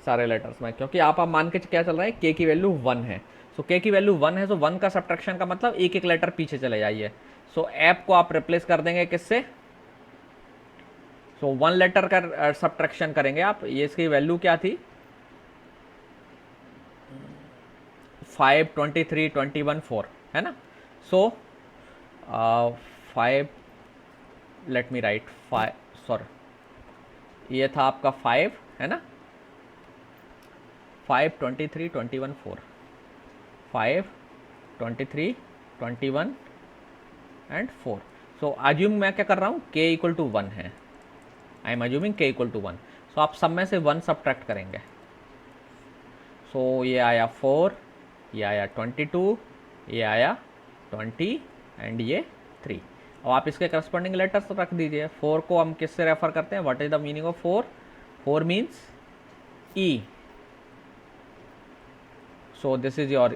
सारे लेटर्स में, क्योंकि आप मान के क्या चल रहे हैं, के की वैल्यू 1 है। सो के की वैल्यू 1 है, तो 1 का सब्ट्रैक्शन का मतलब एक एक लेटर पीछे चले जाइए। सो ऐप को आप रिप्लेस कर देंगे किससे, सो 1 लेटर का सब्ट्रैक्शन करेंगे आप। ये इसकी वैल्यू क्या थी, 5, 23, 21, 4 है ना। सो 5, लेट मी राइट 5, सॉरी ये था आपका 5 है ना, 5, 23, 21, 4, 5, 23, 21 एंड 4। सो अज्यूम मैं क्या कर रहा हूँ, k इक्वल टू 1 है, I am assuming k equal to 1। So आप सब में से 1 सब्ट्रैक्ट करेंगे। सो ये आया 4, ये आया 22, ये आया 20 एंड ये 3। और आप इसके करस्पॉन्डिंग लेटर्स तो रख दीजिए। 4 को हम किससे रेफर करते हैं, what is the meaning of 4, 4 means E। So this is your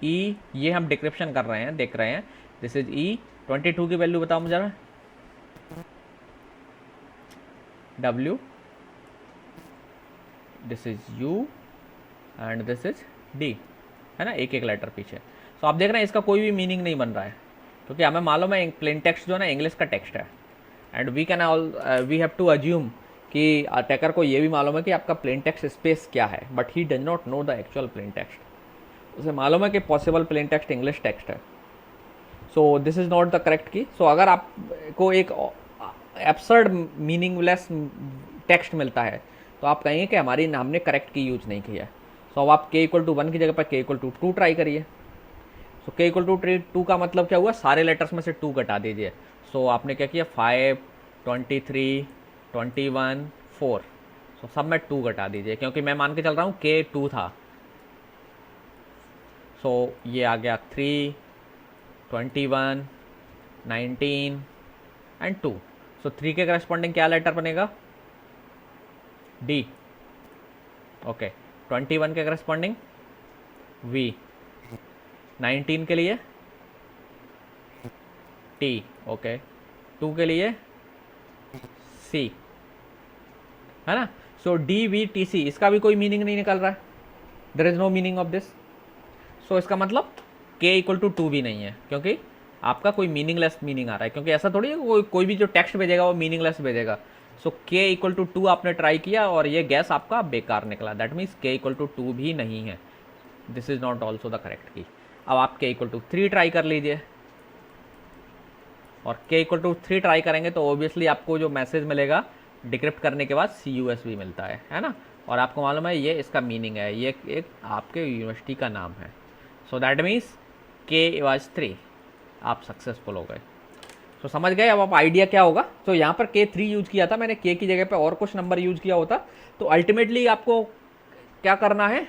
E, ये हम डिक्रिप्शन कर रहे हैं, देख रहे हैं, दिस इज E। 22 की वैल्यू बताओ मुझे, W, this is U and this is D, है ना, एक एक लेटर पीछे। सो आप देख रहे हैं इसका कोई भी मीनिंग नहीं बन रहा है, क्योंकि हमें मालूम है प्लेन टेक्स्ट जो है ना इंग्लिश का टेक्स्ट है, and we have to assume कि अटैकर को ये भी मालूम है कि आपका प्लेन टेक्स्ट स्पेस क्या है, but he does not know the actual plain text. उसे मालूम है कि possible plain text English text है। So this is not the correct key. So अगर आपको एक एब्सर्ड मीनिंगलेस टेक्स्ट मिलता है तो आप कहेंगे कि हमने करेक्ट की यूज नहीं किया है। सो अब आप k इक्वल टू 1 की जगह पर k इक्वल टू 2 ट्राई करिए। सो k इक्वल टू 2 का मतलब क्या हुआ, सारे लेटर्स में से 2 घटा दीजिए। सो आपने क्या किया, 5, 23, 21, 4। सो सब में 2 घटा दीजिए, क्योंकि मैं मान के चल रहा हूँ k 2 था। सो ये आ गया 3, 21, 19 एंड 2। सो 3 के करस्पॉन्डिंग क्या लेटर बनेगा, D। ओके, 21 के करस्पॉन्डिंग V, 19 के लिए T, ओके, 2 के लिए C, है ना। सो DVTC, इसका भी कोई मीनिंग नहीं निकल रहा है, there is no meaning of this. So इसका मतलब k इक्वल टू 2 भी नहीं है, क्योंकि आपका कोई मीनिंगलेस मीनिंग आ रहा है, क्योंकि ऐसा थोड़ी है कोई भी जो टेक्स्ट भेजेगा वो मीनिंगलेस भेजेगा। सो k इक्वल टू 2 आपने ट्राई किया और ये गैस आपका बेकार निकला, that means k equal to 2 भी नहीं है, this is not also the correct key. अब आप k इक्वल टू 3 ट्राई कर लीजिए, और k इक्वल टू 3 ट्राई करेंगे तो ऑब्वियसली आपको जो मैसेज मिलेगा डिक्रिप्ट करने के बाद CUSV मिलता है ना। और आपको मालूम है ये इसका मीनिंग है, ये एक आपके यूनिवर्सिटी का नाम है। सो दैट मीन्स k वाज 3, आप सक्सेसफुल हो गए। तो समझ गए अब आप आइडिया क्या होगा। तो यहाँ पर k 3 यूज किया था मैंने, k की जगह पे और कुछ नंबर यूज किया होता तो अल्टीमेटली आपको क्या करना है,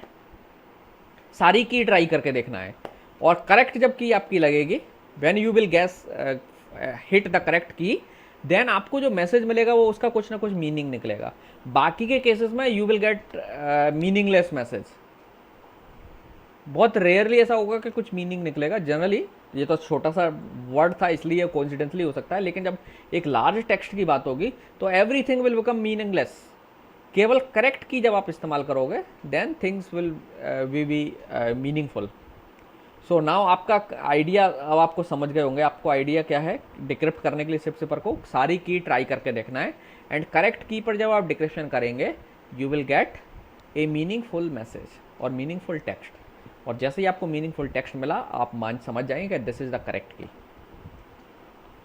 सारी की ट्राई करके देखना है, और करेक्ट जब की आपकी लगेगी, when you will gas hit the correct की, देन आपको जो मैसेज मिलेगा वो उसका कुछ ना कुछ मीनिंग निकलेगा। बाकी के केसेस में you will gate meaningless message. बहुत रेयरली ऐसा होगा कि कुछ मीनिंग निकलेगा, जनरली ये तो छोटा सा वर्ड था इसलिए कोइंसिडेंटली हो सकता है, लेकिन जब एक लार्ज टेक्स्ट की बात होगी तो एवरीथिंग विल बिकम मीनिंगलेस। केवल करेक्ट की जब आप इस्तेमाल करोगे then things will be meaningful. So now आपका आइडिया अब आपको समझ गए होंगे, आपको आइडिया क्या है, डिक्रिप्ट करने के लिए सिर्फ सिपर को सारी की ट्राई करके देखना है, एंड करेक्ट की पर जब आप डिक्रिप्शन करेंगे you will gate A meaningful message और मीनिंगफुल टेक्स्ट। और जैसे ही आपको मीनिंगफुल टेक्स्ट मिला आप समझ जाएंगे कि this is the correct key.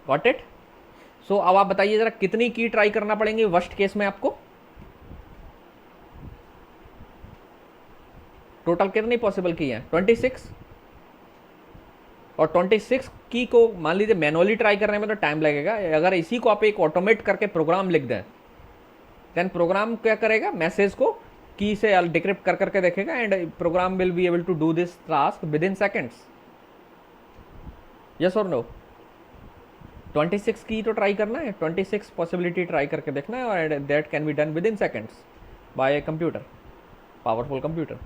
Got it. So अब आप बताइए जरा कितनी की ट्राई करना पड़ेंगे वर्स्ट केस में आपको, टोटल कितनी पॉसिबल की है, 26। और 26 की को मान लीजिए मैनुअली ट्राई करने में तो टाइम लगेगा, अगर इसी को आप एक ऑटोमेट करके प्रोग्राम लिख दें देन प्रोग्राम क्या करेगा, मैसेज को की से डिक्रिप्ट कर करके देखेगा and program will be able to do this task within seconds. Yes और नो। 26 की तो ट्राई करना है, 26 पॉसिबिलिटी ट्राई करके देखना है, और that can be done within seconds by a computer, powerful computer.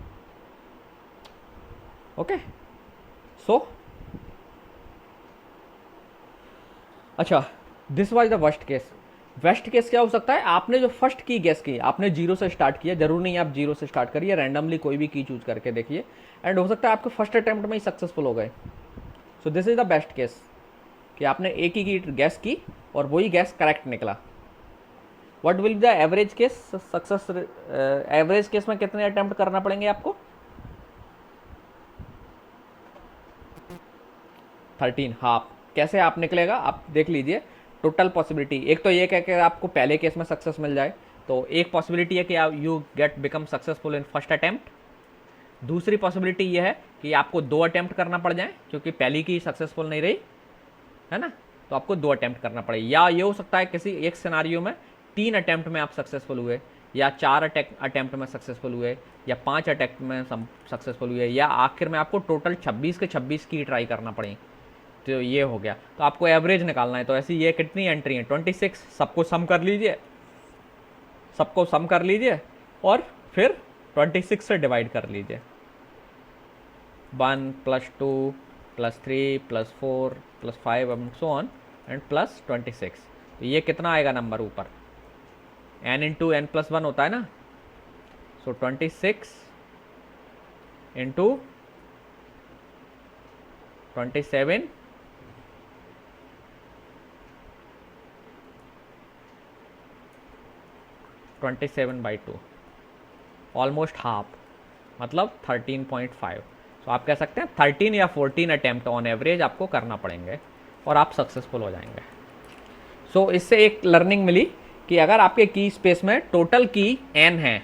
Okay. So अच्छा, this was the worst case. Worst case क्या हो सकता है, आपने जो फर्स्ट की गेस की, आपने जीरो से स्टार्ट किया, जरूर नहीं आप जीरो से स्टार्ट करिए, रैंडमली कोई भी की चूज करके देखिए, एंड हो सकता है आपके फर्स्ट अटेम्प्ट में ही सक्सेसफुल हो गए। सो this is the best case कि आपने एक ही की गैस की और वही गैस करेक्ट निकला। What will be the average case success, average case में कितने अटेम्प्ट करना पड़ेंगे आपको? 13 हाफ। कैसे आप निकलेगा, आप देख लीजिए। टोटल पॉसिबिलिटी एक तो ये है कि आपको पहले केस में सक्सेस मिल जाए, तो एक पॉसिबिलिटी है कि आप you get become successful in first attempt. दूसरी पॉसिबिलिटी ये है कि आपको 2 अटेम्प्ट करना पड़ जाए क्योंकि पहली की सक्सेसफुल नहीं रही है ना, तो आपको 2 अटेम्प्ट करना पड़े। या ये हो सकता है किसी एक सिनारियो में 3 अटेम्प्ट में आप सक्सेसफुल हुए, या 4 अटेम्प्ट में सक्सेसफुल हुए, या 5 अटेम्प्ट में सक्सेसफुल हुए, या आखिर में आपको टोटल 26 के 26 की ट्राई करना पड़े। तो ये हो गया, तो आपको एवरेज निकालना है। तो ऐसी ये कितनी एंट्री है? 26। सबको सम कर लीजिए, सबको सम कर लीजिए और फिर 26 से डिवाइड कर लीजिए। 1 + 2 + 3 + 4 + 5 and so on and plus 26। तो ये कितना आएगा नंबर ऊपर? n × n+1 होता है ना, सो 26 × 27 27/2, ऑलमोस्ट हाफ, मतलब 13.5। तो आप कह सकते हैं 13 या 14 अटेम्प्ट ऑन एवरेज आपको करना पड़ेंगे और आप सक्सेसफुल हो जाएंगे। सो इससे एक लर्निंग मिली कि अगर आपके की स्पेस में टोटल की n है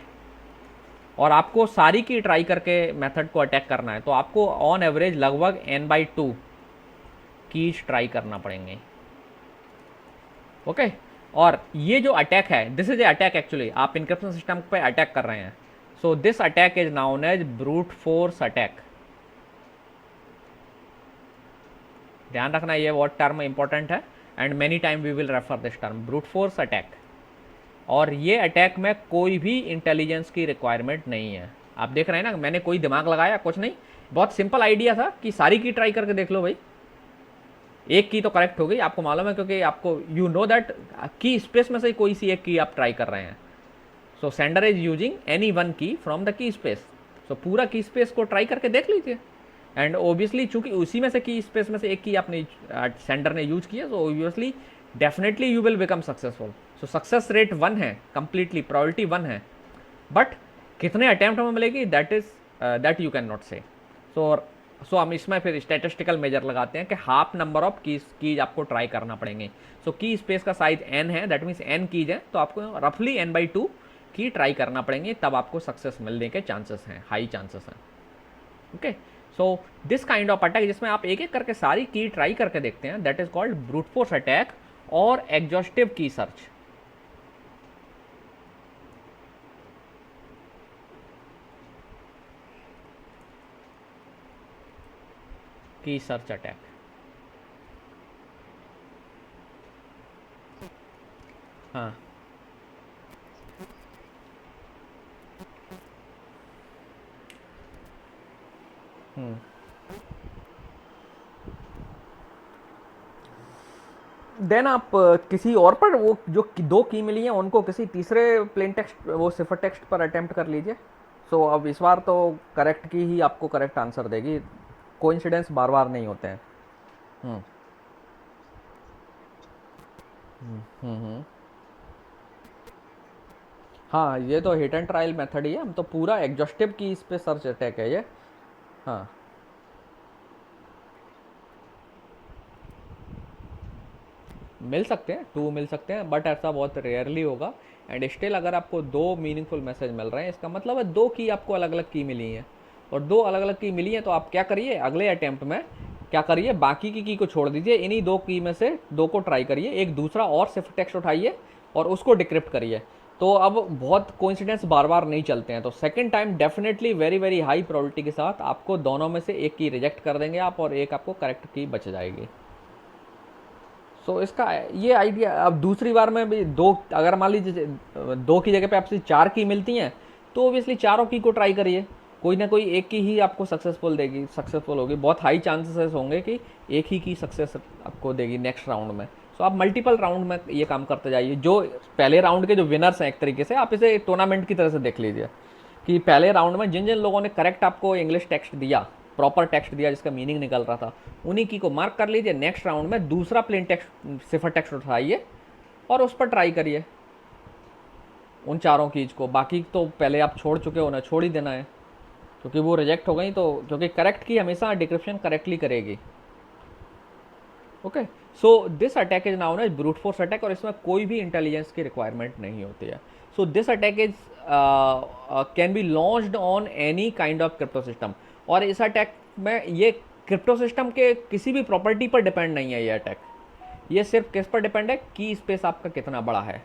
और आपको सारी की ट्राई करके मेथड को अटैक करना है, तो आपको ऑन एवरेज लगभग n/2 कीज ट्राई करना पड़ेंगे। ओके और ये जो अटैक है, this is a attack actually, आप इनक्रिप्शन सिस्टम पे अटैक कर रहे हैं। So this attack is known as brute force attack. ध्यान रखना ये वर्ड टर्म इंपॉर्टेंट है and many time we will refer this term, brute force attack. और ये अटैक में कोई भी इंटेलिजेंस की रिक्वायरमेंट नहीं है। आप देख रहे हैं ना, मैंने कोई दिमाग लगाया कुछ नहीं, बहुत सिंपल आइडिया था कि सारी की ट्राई करके देख लो भाई, एक की तो करेक्ट हो गई, आपको मालूम है क्योंकि आपको यू नो दैट की स्पेस में से कोई सी एक की आप ट्राई कर रहे हैं। So sender is using any one key from the key space. So पूरा की स्पेस को ट्राई करके देख लीजिए एंड ओबियसली चूंकि उसी में से की स्पेस में से एक की आपने सेंडर ने यूज किया, तो obviously definitely you will become successful. So success rate 1 है, कंप्लीटली प्रोबेबिलिटी 1 है, बट कितने अटेम्प्ट में मिलेगी दैट यू कैन नॉट से। सो हम इसमें फिर स्टैटिस्टिकल मेजर लगाते हैं कि हाफ नंबर ऑफ कीज आपको ट्राई करना पड़ेंगे। सो की स्पेस का साइज n है, दैट मीन्स n कीज है, तो आपको रफली n/2 की ट्राई करना पड़ेंगे, तब आपको सक्सेस मिलने के चांसेस हैं, हाई चांसेस हैं। Okay so this kind of attack जिसमें आप एक एक करके सारी की ट्राई करके देखते हैं, that is called brute force attack और एग्जॉस्टिव की सर्च। की सर्च अटैक। हाँ देन आप किसी और पर वो जो 2 की मिली हैं उनको किसी तीसरे प्लेन टेक्स्ट, वो सिफर टेक्स्ट पर अटेम्प्ट कर लीजिए। सो अब इस बार तो करेक्ट की ही आपको करेक्ट आंसर देगी, कोइंसिडेंस बार बार नहीं होते हैं। हम्म हम्म। हाँ ये तो हिट एंड ट्रायल मेथड ही है, हम तो पूरा एग्जॉस्टिव की इस पे सर्च अटैक है ये। हाँ मिल सकते हैं, 2 मिल सकते हैं, बट ऐसा बहुत रेयरली होगा। एंड स्टिल अगर आपको 2 मीनिंगफुल मैसेज मिल रहे हैं, इसका मतलब है 2 की आपको अलग अलग की मिली हैं, और 2 अलग अलग की मिली हैं, तो आप क्या करिए अगले अटेम्प्ट में क्या करिए, बाकी की को छोड़ दीजिए, इन्हीं 2 की में से 2 को ट्राई करिए, एक दूसरा और सिर्फ टेक्स्ट उठाइए और उसको डिक्रिप्ट करिए। तो अब बहुत कोइंसिडेंस बार बार नहीं चलते हैं, तो second time definitely very very high probability के साथ आपको दोनों में से एक की रिजेक्ट कर देंगे आप, और एक आपको करेक्ट की बच जाएगी। सो इसका ये आइडिया, अब दूसरी बार में भी 2, अगर मान लीजिए 2 की जगह पे आपसे 4 की मिलती हैं, तो ओबियसली चारों की को ट्राई करिए, कोई ना कोई एक की ही आपको सक्सेसफुल होगी, बहुत हाई चांसेस होंगे कि एक ही की सक्सेस आपको देगी नेक्स्ट राउंड में। सो आप मल्टीपल राउंड में ये काम करते जाइए। जो पहले राउंड के जो विनर्स हैं, एक तरीके से आप इसे टूर्नामेंट की तरह से देख लीजिए कि पहले राउंड में जिन जिन लोगों ने करेक्ट आपको इंग्लिश टेक्स्ट दिया, प्रॉपर टेक्स्ट दिया जिसका मीनिंग निकल रहा था, उन्हीं की को मार्क कर लीजिए। नेक्स्ट राउंड में दूसरा प्लेन टेक्स्ट, सिफर टेक्स्ट उठाइए और उस पर ट्राई करिए उन चारों कीज को। बाकी तो पहले आप छोड़ चुके हो, उन्हें छोड़ ही देना है क्योंकि वो रिजेक्ट हो गई। तो क्योंकि करेक्ट की हमेशा डिक्रिप्शन करेक्टली करेगी। Okay, so this attack is known as brute force attack और इसमें कोई भी इंटेलिजेंस की रिक्वायरमेंट नहीं होती है। So this attack is can be launched on any kind of crypto system. और इस अटैक में ये क्रिप्टो सिस्टम के किसी भी प्रॉपर्टी पर डिपेंड नहीं है। ये अटैक ये सिर्फ किस पर डिपेंड है, की स्पेस आपका कितना बड़ा है।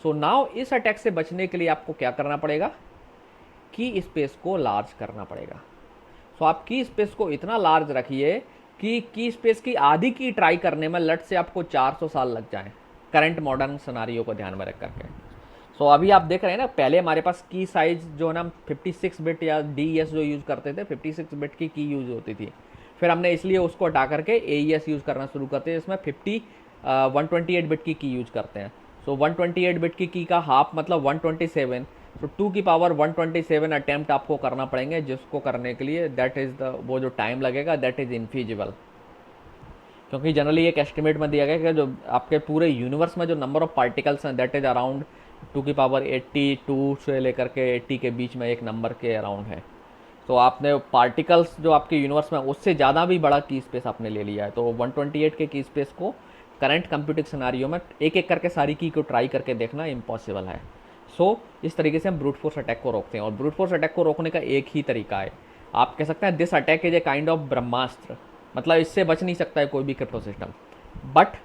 सो नाउ इस अटैक से बचने के लिए आपको क्या करना पड़ेगा, की स्पेस को लार्ज करना पड़ेगा। सो आप की स्पेस को इतना लार्ज रखिए कि की स्पेस की आधी की ट्राई करने में लट से आपको 400 साल लग जाएं, करंट मॉडर्न सिनारियो को ध्यान में रख करके। सो अभी आप देख रहे हैं ना, पहले हमारे पास की साइज जो है ना 56 बिट या DES जो यूज़ करते थे, 56 बिट की यूज़ होती थी। फिर हमने इसलिए उसको हटा करके AES यूज़ करना शुरू करते हैं, इसमें 128 बिट की यूज़ करते हैं। सो 128 बिट की का हाफ मतलब 127। तो 2 की पावर 127 अटैम्प्ट आपको करना पड़ेंगे, जिसको करने के लिए दैट इज़ द वो जो टाइम लगेगा दैट इज़ इनफीजिबल। क्योंकि जनरली एक एस्टिमेट में दिया गया कि जो आपके पूरे यूनिवर्स में जो नंबर ऑफ पार्टिकल्स हैं दैट इज़ अराउंड 2 की पावर 82 से लेकर के 80 के बीच में एक नंबर के अराउंड है। तो आपने पार्टिकल्स जो आपके यूनिवर्स में उससे ज़्यादा भी बड़ा की स्पेस आपने ले लिया है। तो 128 के की स्पेस को करंट कंप्यूटिंग सिनारियो में एक एक करके सारी की को ट्राई करके देखना इम्पॉसिबल है। सो इस तरीके से हम ब्रूट फोर्स अटैक को रोकते हैं। और ब्रूट फोर्स अटैक को रोकने का एक ही तरीका है, आप कह सकते हैं this attack is a kind of ब्रह्मास्त्र। मतलब इससे बच नहीं सकता है कोई भी क्रिप्टो सिस्टम। बट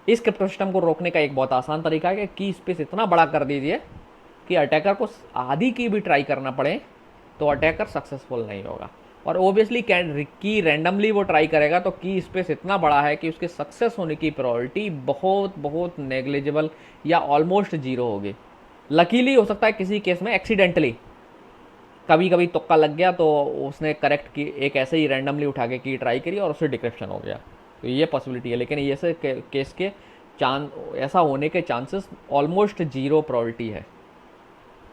इस क्रिप्टो सिस्टम को रोकने का एक बहुत आसान तरीका है कि स्पेस इतना बड़ा कर दीजिए कि अटैकर को आधी की भी ट्राई करना पड़े तो अटैकर सक्सेसफुल नहीं होगा। और ओबियसली की रैंडमली वो ट्राई करेगा तो की स्पेस इतना बड़ा है कि उसके सक्सेस होने की प्रोबेबिलिटी बहुत बहुत नेग्लिजिबल या ऑलमोस्ट जीरो होगी। लकीली हो सकता है किसी केस में एक्सीडेंटली कभी कभी तुक्का लग गया तो उसने करेक्ट की एक ऐसे ही रैंडमली उठा के की ट्राई करी और उससे डिक्रिप्शन हो गया, तो ये पॉसिबिलिटी है। लेकिन ये से केस के ऐसा होने के चांसेस ऑलमोस्ट जीरो प्रोबेबिलिटी है।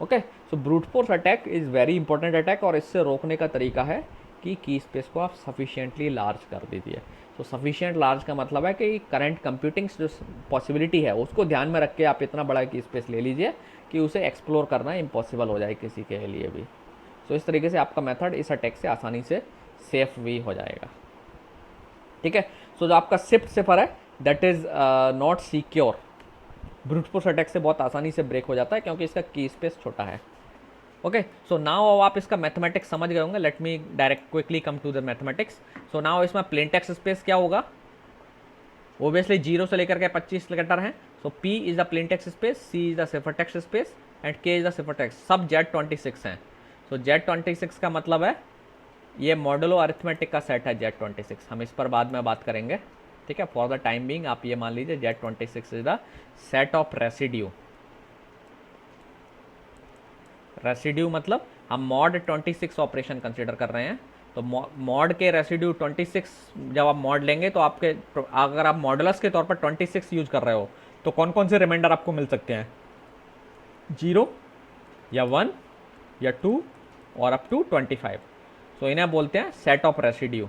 Okay, so brute force attack is very important attack और इससे रोकने का तरीका है कि की स्पेस को आप सफिशिएंटली लार्ज कर दीजिए। तो सफिशिएंट लार्ज का मतलब है कि करंट कंप्यूटिंग जो पॉसिबिलिटी है उसको ध्यान में रख के आप इतना बड़ा की स्पेस ले लीजिए कि उसे एक्सप्लोर करना इम्पॉसिबल हो जाए किसी के लिए भी। तो इस तरीके से आपका मेथड इस अटैक से आसानी से सेफ भी हो जाएगा। ठीक है, सो जो आपका शिफ्ट सिफर है that is not secure, brute force attack से बहुत आसानी से ब्रेक हो जाता है क्योंकि इसका की स्पेस छोटा है। ओके, सो नाउ आप इसका मैथमेटिक्स समझ गए होंगे। Let me direct quickly come to the mathematics. So now इसमें प्लेन टेक्स्ट स्पेस क्या होगा, ओबियसली 0 से लेकर के 25 लेटर हैं। सो P is the plain text space, C is the cipher text space and K is the cipher text. सब Z26 हैं। सो Z26 का मतलब है ये मॉडुलो अरिथमेटिक का सेट है Z26। हम इस पर बाद में बात करेंगे। ठीक है, फॉर द टाइम बीइंग आप ये मान लीजिए Z26 is the set of residue. Residue मतलब हम मॉड 26 ऑपरेशन कंसिडर कर रहे हैं। तो मॉड के रेसिड्यू 26 जब आप मॉड लेंगे तो आपके अगर आप मॉडुलस के तौर पर 26 यूज कर रहे हो तो कौन कौन से रिमाइंडर आपको मिल सकते हैं, 0 या 1 या 2 और अप टू 25। सो इन्हें बोलते हैं set of residue,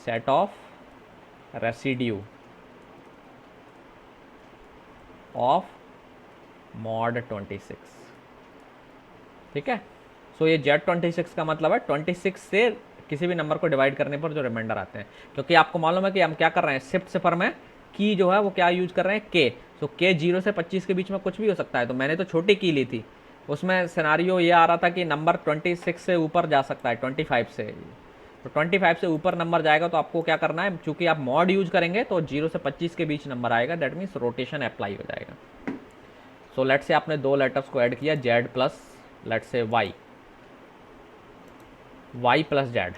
set of residue of mod 26। ठीक है, सो ये Z26 का मतलब है 26 से किसी भी नंबर को डिवाइड करने पर जो रिमाइंडर आते हैं। क्योंकि आपको मालूम है कि हम क्या कर रहे हैं, शिफ्ट सिफर में की जो है वो क्या यूज कर रहे हैं, K। सो K 0 से 25 के बीच में कुछ भी हो सकता है। तो मैंने तो छोटी की ली थी, उसमें सिनारियो ये आ रहा था कि नंबर 26 से ऊपर जा सकता है 25 से। तो 25 से ऊपर नंबर जाएगा तो आपको क्या करना है, चूंकि आप मॉड यूज करेंगे तो 0 से 25 के बीच नंबर आएगा, दैट मीन्स रोटेशन अप्लाई हो जाएगा। सो लेट से आपने दो लेटर्स को ऐड किया, Z प्लस लेट से Y, Y plus Z,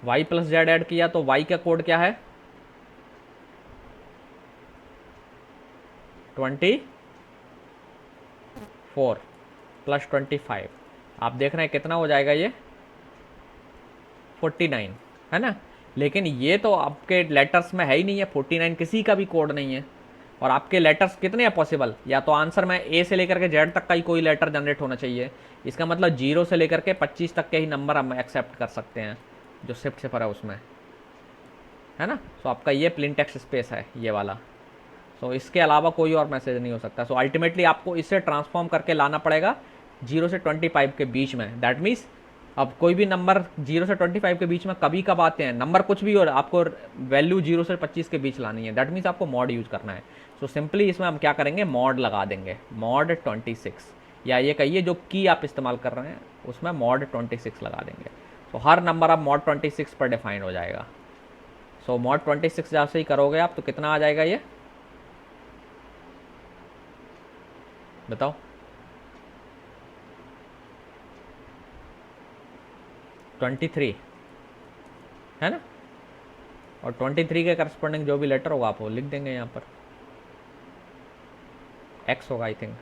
Y plus Z add किया तो Y का कोड क्या है 24 प्लस 25। आप देख रहे हैं कितना हो जाएगा ये 49 है ना। लेकिन ये तो आपके लेटर्स में है ही नहीं है, 49 किसी का भी कोड नहीं है। और आपके लेटर्स कितने हैं पॉसिबल, या तो आंसर में ए से लेकर के जेड तक का ही कोई लेटर जनरेट होना चाहिए। इसका मतलब 0 से लेकर के 25 तक के ही नंबर हम एक्सेप्ट कर सकते हैं जो शिफ्ट सिफर है उसमें, है ना। सो आपका ये प्लेन टेक्स्ट स्पेस है ये वाला। सो इसके अलावा कोई और मैसेज नहीं हो सकता। सो अल्टीमेटली आपको इसे ट्रांसफॉर्म करके लाना पड़ेगा 0 से 25 के बीच में। दैट मीन्स अब कोई भी नंबर 0 से 25 के बीच में कभी कब आते हैं, नंबर कुछ भी हो, आपको वैल्यू 0 से 25 के बीच लानी है। दैट मीन्स आपको मॉड यूज करना है। सो सिंपली इसमें हम क्या करेंगे, मॉड लगा देंगे, मॉड 26, या ये कहिए जो की आप इस्तेमाल कर रहे हैं उसमें मॉड 26 लगा देंगे। तो हर नंबर अब मॉड 26 पर डिफाइंड हो जाएगा। सो मॉड 26 जहाँ से ही करोगे आप तो कितना आ जाएगा ये बताओ। 23 है ना, और 23 के करस्पॉन्डिंग जो भी लेटर होगा आप वो लिख देंगे यहाँ पर। एक्स होगा आई थिंक,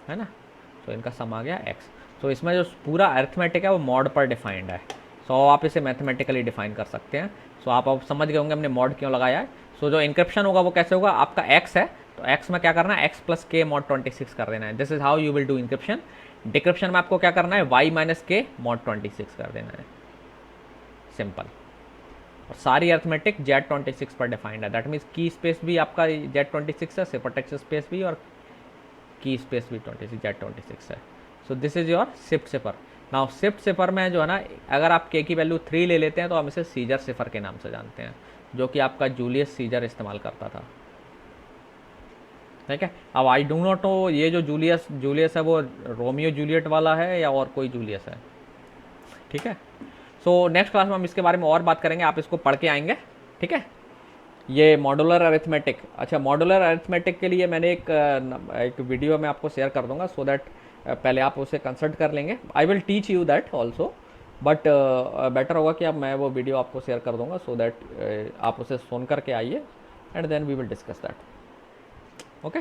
है ना। तो इनका सम आ गया एक्स। तो इसमें जो पूरा अर्थमेटिक है वो मॉड पर डिफाइंड है। सो आप इसे मैथमेटिकली डिफाइन कर सकते हैं। सो आप अब समझ गए होंगे हमने मॉड क्यों लगाया है। सो जो इंक्रिप्शन होगा वो कैसे होगा, आपका एक्स है तो एक्स में क्या करना है, एक्स प्लस के मॉड 26 कर देना है। This is how you will do encryption. Decryption में आपको क्या करना है, वाई माइनस के मॉड 26 कर देना है, सिंपल। और सारी अर्थमेटिक Z26 पर डिफाइंड है। दैट मीन्स की स्पेस भी आपका Z26 है, सिफर टेक्स्ट स्पेस भी, और की स्पेस भी Z26 है। So this is your shift cipher. Now shift cipher में जो है ना, अगर आप के की वैल्यू 3 ले लेते हैं तो हम इसे सीजर सिफर के नाम से जानते हैं, जो कि आपका जूलियस सीजर इस्तेमाल करता था। ठीक है, अब आई डू नॉट नो ये जो जूलियस है वो रोमियो जूलियट वाला है या और कोई जूलियस है। ठीक है, सो नेक्स्ट क्लास में हम इसके बारे में और बात करेंगे, आप इसको पढ़ के आएंगे। ठीक है, ये मॉडुलर अरिथमेटिक। अच्छा, मॉडुलर अरिथमेटिक के लिए मैंने एक वीडियो में आपको शेयर कर दूंगा, सो दैट पहले आप उसे कंसल्ट कर लेंगे। I will teach you that also, but better होगा कि अब मैं वो वीडियो आपको शेयर कर दूंगा, सो दैट आप उसे सुन करके आइए and then we will discuss that. Okay.